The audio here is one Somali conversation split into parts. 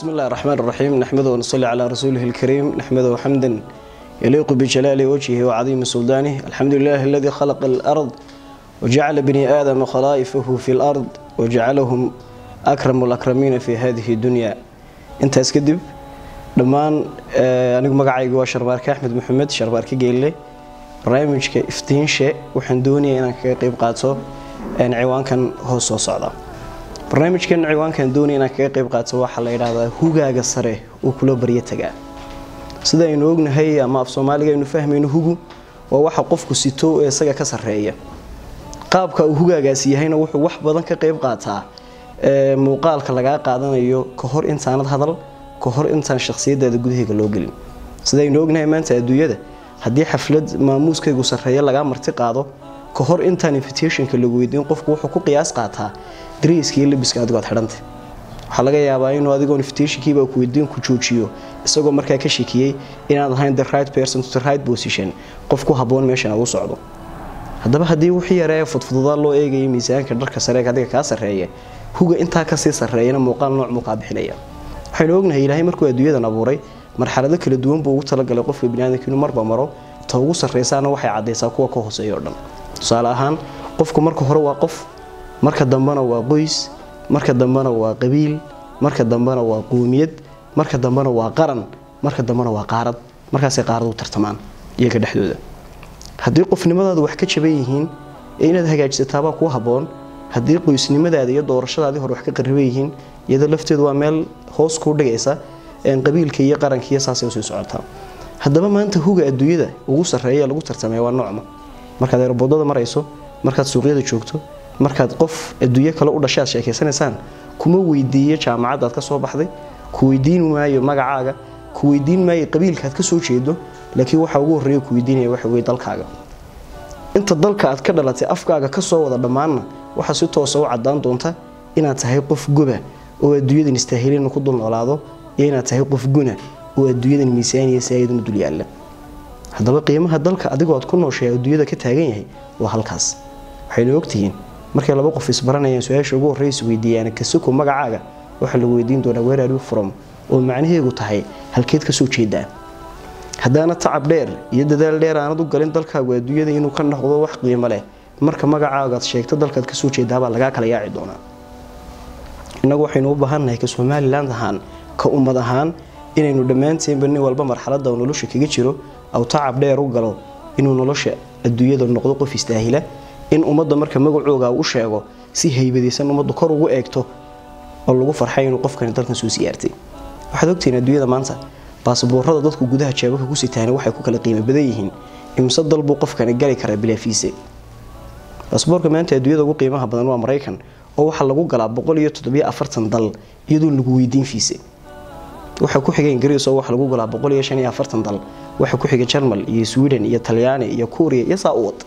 بسم الله الرحمن الرحيم نحمده ونصلي على رسوله الكريم نحمده حمدا يليق بجلال وجهه وعظيم سلطانه الحمد لله الذي خلق الأرض وجعل بني آدم خلائفه في الأرض وجعلهم أكرم الأكرمين في هذه الدنيا انت اسكدب دمان anigu magacaygu waa Sharbaarka Axmed Maxamed Sharbaarka Geelle barnaamijka iftiinshe waxaan doonayaa inaan kaga qayb qaato ciwaankan hoos soo socda barnaamijkan ciwaankan doonaya inaan kaga qayb qaato waxa la yiraahdaa hugaaga sare oo kula bariya taga sida aynu ognahay ama af Soomaaliga aynu fahmayno hugu waa waxa qofku sito ee isaga ka sareeya qaabka uu hugaagaasi yahayna wuxuu wax badan ka qayb qaataa muuqaalka laga qaadanayo ka hor intaanad hadal ka hor intaan shakhsiyadeeda gudaheega loo gelin sida aynu ognahay maanta adduunyada haddii xaflad maamuuskaygu sareeya laga marti qaado ka hor intaan invitationka lagu weydiin qofku wuxuu ku qiyaas qaataa dariiskii labiska aad xidhantay waxa laga yaabaa inuu adigoo invitationkiiba ku weydiin ku joojiyo isagoo markaa ka shakiyay inaad ahayn the right person to the right position qofku haboon meeshan ugu socdo haddaba haddii wixii yareeyo fudfududa loo eegayo miisaanka dharka sare adiga ka sareeya huga intaa ka sii sareeyana muuqaal nooc muqaabixinaya waxaynu ognahay Ilaahay markuu adduunyadan abuuray marxalado kala duwan buu ugu talagalay qofka bini'aadamka inuu marba maro ta ugu sareeyana waxay cadeysaa kuwa ka hooseeyo dhan tusaale ahaan qofku marka hore waa qof marka dambana waa qoys marka dambana waa qabiil marka dambana waa qoomiyad marka dambana waa qaran marka dambana waa qaarad markaas ay qaaradu tartamaan iyaga dhexdooda haddii qofnimadaadu wax ka jaban yihiin inaad hagaajisataaba ku haboon haddii qoysnimadaada iyo doorashadaadii hore wax ka qaribay yihiin iyada lafteedu waa meel hoos ku dhigaysa qabiilka iyo qaranka iyo saasay soo socotaa haddaba maanta huga adduunyada ugu sareeya lagu tartamay waa noocma markaad aeroboodada marayso markaad suuqyada joogto markaad qof adduunyo kale u dhashay sheekeysanaysaan kuma weydiiyo jaamacad aad ka soo baxday ku weydiin maayo magacaaga ku weydiin maayo qabiilka aad ka soo jeedo laakiin waxa ugu horeeyo ku weydiinaya waxa weey dalkaaga inta dalka aad ka dhalatay afkaaga ka soo wada dhamaana waxa si toos ah u cadaan doonta inaad tahay qof goba oo adduunyadan istaahilin ku dul noolaado iyo inaad tahay qof guna oo adduunyadan miisaaniya saayidun dul yaalla haddaba qiimaha dalka adigoo aad ku nooshahay adduunyada ka taagan yahay waa halkaas waxaynu ogtihiin markay laba qof isbaranayaan su'aasha ugu horeysa weydiiyaan ka soo magacaaga waxa la weydiin doonaa where are you from oo macnaheedu tahay halkeed ka soo jeedaa hadana tacab dheer iyo dadaal dheer aanad u galin dalkaaga adduunyada inuu ka noqdo wax qiimo leh marka magacaaga aad sheegto dalkaad ka soo jeedaa laga kala yaaci doonaa inagu waxaynu u baahanahay ka Soomaaliland ahaan ka ummad ahaan inaynu dhamaanteen bani walba marxaladda nolosha kaga jiro aw tacab dheer u galo inuu nolosha adduunyada noqdo qof istaahila in ummadda marka magacooga uu sheego si haybadeysan ummaddu kor ugu eegto oo lagu farxay inuu qofkan dalkan soo siyaartay waxaad ogtiin adduunyada maanta baasaboorada dadku gudaha jeebabka ku sitaan waxay ku kala qiimo badan yihiin imsa dalbu qofkan gali kara bila fiise baasaboorka maanta adduunyada ugu qiimaha badan waa Mareykan oo waxa lagu galaa 147 dal iyadoo lagu weydiin fiise waxa ku xigay Ingiriis oo waxa lagu galaa 145 dal waxa ku xigay Jarmal iyo Sweden iyo Talyaani iyo Korea iyo Saud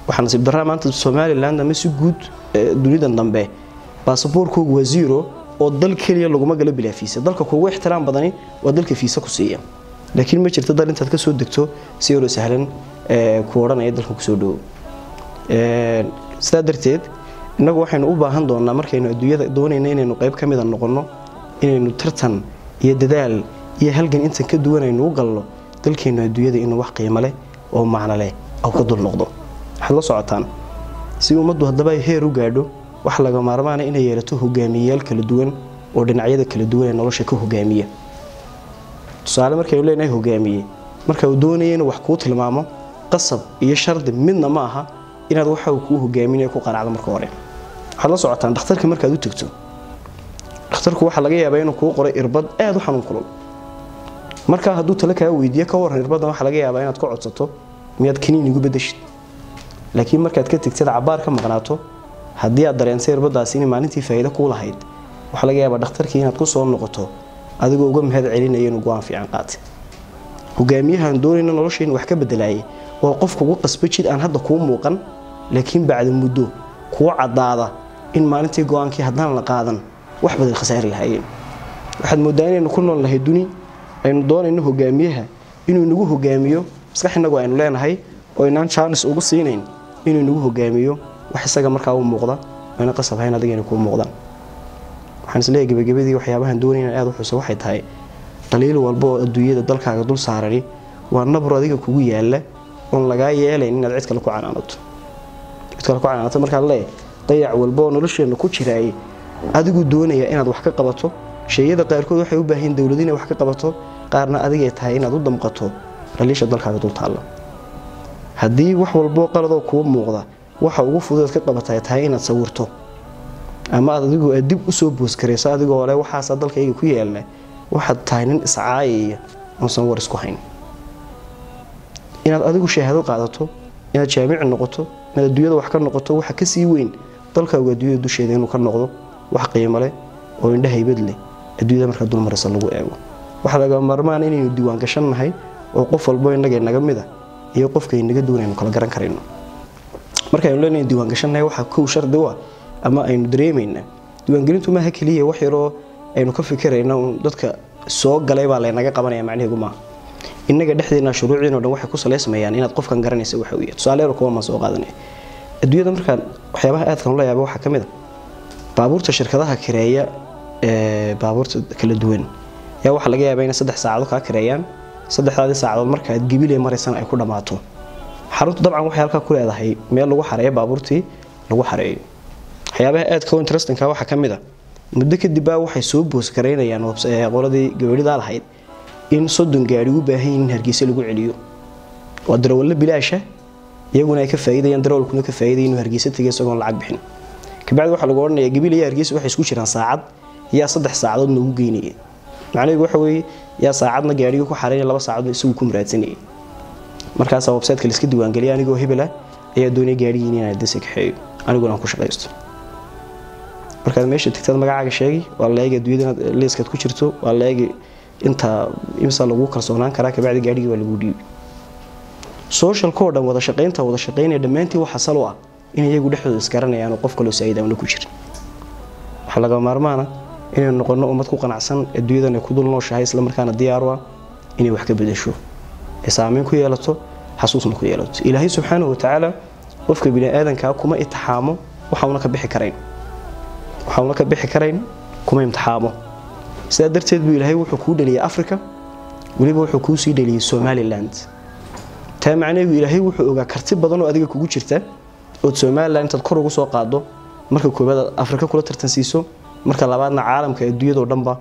waxaan sib daraa maanta Soomaaliland ama si guud dunida dambe baasaboorku waa zero oo dal kaliya lagu magala bila fiisa dalka kugu ixtiraam badani waa dalka fiisa ku siiya laakiin ma jirto dal intaad ka soo degto si yar oo sahlan ku oranaya dalka ku soo dhow sidaa darteed inagu waxaynu u baahan doonaa markaynu adduunyada doonayno inaynu qayb ka mid noqono inaynu tartan iyo dadaal iyo halgan inta ka duwanayno u galno dalkeena adduunyada inuu wax qiimo leh oo macna leh oo ka dul noqdo waxa la socotaan si ummaddu hadaba ay heer u gaadho wax laga maarmaan inay yeelato hogaamiyayaal kala duwan oo dhinacyada kala duwan ee nolosha ka hogaamiya tusaale markay leenahay hogaamiye marka uu doonayo inuu wax ku tilmaamo qasab iyo shardi midna ma aha inaad waxa uu ku hogaaminayo ku qanacdo marka hore waxa la socotaan dhakhtarka markaad u tagto dhakhtarku waxa laga yaabaa inuu ku qoray irbad aad u xanuun kulul marka hadduu tala ka weydiiyo ka waran irbadda waxa laga yaabaa inaad ku codsato miyaad kiniin ugu bedeshid laakiin markaad ka tagtid cabaar ka maqnaato haddii aad dareentay irbadaas in maalintii faa'iido ku lahayd waxa laga yaabaa dhakhtarkii inaad ku soo noqoto adigoo uga mahad celinaya inuu go'aan fiican qaatay hogaamiyahan doonayna nolosheen wax ka bedelayay oo qofku ugu qasbajid aan hadda ku muuqan laakiin bacda muddo ku cadaada in maalintii go'aankii haddana la qaadan wax badan khasaar lahayn waxaad moodaan inuu ku nool lahayd duni aynu doonayno hogaamiyaha inuu nagu hogaamiyo maskaxinagu aynu leenahay oo inaan chance ugu siinayn inuu nagu hogaamiyo wax isaga markaa u muuqda ayna qasab hayn adiga inuu ku muuqdaan waxaan isleeyahay gabagabadii waxyaabahan doonayna aad u xuso waxay tahay qaliil walba oo adduunyada dalkaaga dul saarani waa nabro adiga kugu yaala oo laga yeelay inaad cid kale ku canaanato marka leeyahay dayac walba oo nolosheena ku jiray adigu doonaya inaad wax ka qabato shayada qaarkood waxay u baahan dawladina wax ka qabato qaarna adiga ay tahay inaad u damqato qaliisha dalkaaga dul taala hadii wax walba qalad oo kuwa muuqda waxa ugu fudud ka qabatay tahay inaad sawirto ama adigu dib u soo boos kareysa adigoo leh waxaas dalkayga ku yeelna waxaad tahay nin iscaayay oo san war isku hayn inaad adigu shahaado qaadato inaad jaamic noqoto inaad adduunyada wax ka noqoto waxa ka sii weyn dalkaaga adduunyada dusheeda inuu ka noqdo wax qiimo leh oo indhaha haybad leh adduunyada marka dul maraysa lagu eego waxa laga marmaan inaynu diiwaan gashanahay oo qof walba inaga naga mid ah iyo qofka inaga doonayno kala garan karayno marka aynu leenahay diiwaan gashanahay waxa ku shardi ah ama aynu dareemayna diiwaan gelintu ma kaliya wax yar oo aynu ka fikirayno dadka soo galay baa la naga qabanaya macnaheedu ma inaga dhexdeena shuruucdeena oo dhan waxay ku saleysmayaan inaad qofkan garanaysa waxa uu yahay tusaale kuma ma soo qaadanay adduunyada marka waxyaabaha aad kan la yaabo waxa kamid ah baabuurta shirkadaha kireeya baabuurta kala duwan yaa waxa laga yaabaa in 3 saacadood ka kireeyaan 3 saacadood marka aad gibilay maraysan ay ku dhamaato xaruntu dabcan waxay halka ku leedahay meel lagu xareeyo baabuurtii lagu xareeyo waxyaabaha aad ka interesting ka waxa kamid ah muddo kadib baa waxay soo boos gareynayaan qoladii gabadhida lahayd in 30 gaari u baahan in Hargeysa lagu celiyo waa darawal bilaasha iyaguna ay ka faa'iidayaan darawalkuna ka faa'iideeyeen inuu Hargeysa tagay isagoo lacag bixin kabacdi waxa lagu oranayaa gabilay Hargeysa waxay isku jiraan saacad iyo 3 saacadood nagu geynayeen macnaheedu waxa weeye yaa saacadna gaariga ku xareeyay 2 saacadood isagu ku muraadsanayay markaas website-ka la iska diiwaan galiyay anigoo hebel ah ayaa doonay gaariga inaan adis ka xeeyo aniguna aan ku shaqeysto marka meesha tigtada magacaaga sheegi waa la eegay adduunyada liiskad ku jirto waa la eegay inta imsa lagu kalsoonaan karaa ka bacdi gaariga waa lagu dhiibay social code wada shaqeynta dhamaantii waxa salo ah in iyagu dhexdooda iskaranayaan oo qof kale saaciidana ku jira waxa laga maarmaana inay noqono ummad ku qanacsan adduunyada ku dul nooshahay isla markaana diyaar u ah inay wax ka bedesho saameyn ku yeelato xasuusna ku yeelato ilaahay subxaanahu wa ta'ala qofka bini aadanka kuma itixaamo waxauna ka bixi karayn kuma imtixaamo sida darteed buu ilaahay wuxuu ku dhaliyay Afrika waliba wuxuu ku sii dhaliyay Somaliland taa macnaheedu ilaahay wuxuu ogaa karti badan oo adiga kugu jirta oo Somaliland inta kor ugu soo qaado marka koobaad Afrika kula tartansiiso marka labaadna caalamka adduunyada oo dhanba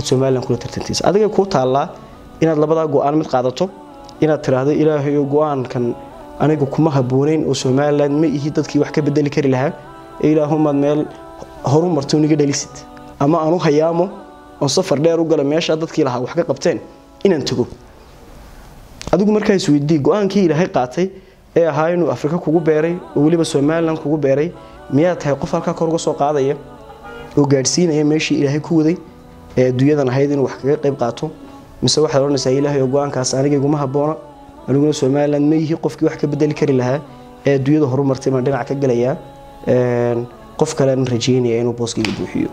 Somaliland kula tartansiiso adiga ku taala inaad labada go'aan mid qaadato inaad tiraahdo ilaahay go'aankan aniga kuma habooneyn oo Somaliland ma ihi dadkii wax ka bedeli kari lahaa ilaahuma meel horumarto niga dhalisid ama aanu hayaamo oo safar dheer u gala meesha dadkii lahaa wax ka qabteen inaan tago adigu markaa isweydii go'aankii ilaahay qaatay ee ahaa inuu Afrika kugu beeray oo waliba Somaliland kugu beeray miyaa tahay qof halka kor uga soo qaadaya oo gaarsiinaya meeshii ilaahay ku waday ee adduunyadan ahayd inuu wax kaga qayb qaato mise waxa oranaysaa ilaahay oo go'aankaas aniga iguma haboona aniguna Somaliland ma yihi qofkii wax ka bedeli kari lahaa ee adduunyada horumartay ma dhinac ka galaya qof kale aan rajeynaya inuu booskiisa buuxiyo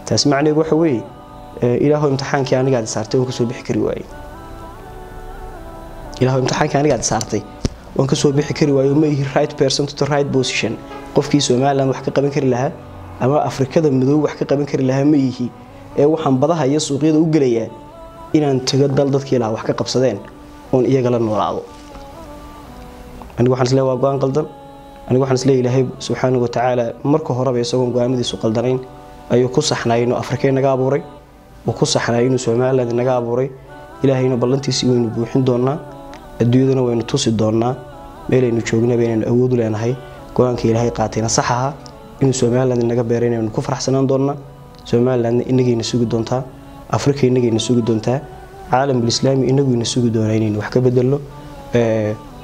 taas macnaheedu waxa weeye ilaahay imtixaankii aniga aad saartay oo ka soo bixi kari waayay ma yihi right person to the right position qofkii Somaliland wax ka qaban kari lahaa ama Afrikada madow wax ka qaban kari lahaa ma yihi ee waxaan badaha iyo suuqyada u galayaa inaan tago dal dadkii lahaa wax ka qabsadeen oo iyaga la noolaado anigu waxaan isleeyahay waa go'aan qaldan anigu waxaan isleeyahay ilaahay subxaanahu wa ta'ala marka horeba isagoo go'aamadiisu qaldanayn ayuu ku saxnay inuu Afrika naga abuuray oo ku saxnay inuu Somaliland naga abuuray ilaahayna ballantiisii waynu buuxin doonaa adduunyadana waynu tusi doonaa meelaynu joognaba inaan awood u leenahay go'aanka ilaahay qaatayna sax aha inuu Somaliland naga beeray inaynu ku faraxsanaan doonaa Somaliland inagayna sugi doontaa Afrika inagayna sugi doontaa caalamka islaami inagayna sugi doonaa inaynu wax ka bedelo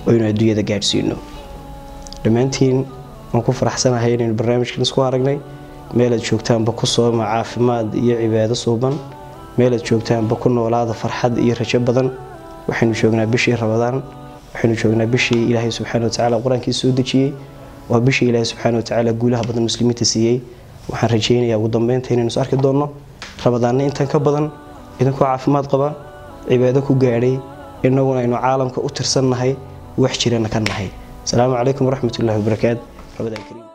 oo inuu adduunyada gaarsiino dhamaantiin waan ku faraxsanahay inaynu barnaamijkan isku aragnay meel aad joogtaanba ku soo caafimaad iyo cibaado suuban meel aad joogtaanba ku noolaada farxad iyo rajo badan waxaynu joognaa bishii Ramadaan waxaynu joognaa bishii Ilaahay subxaanahu wa ta'ala quraankiisa soo dejiyay waa bishii Ilaahay subxaanahu wa ta'ala guulaha badan muslimiinta siiyay waxaan rajeynayaa ugu dambeyntii inaynu arki doono Ramadaanna intan ka badan idinku caafimaad qaba cibaado ku gaadhay inaguna aynu caalamka u tirsannahay wax jirana ka nahay السلام عليكم ورحمة الله وبركاته. رمضان كريم.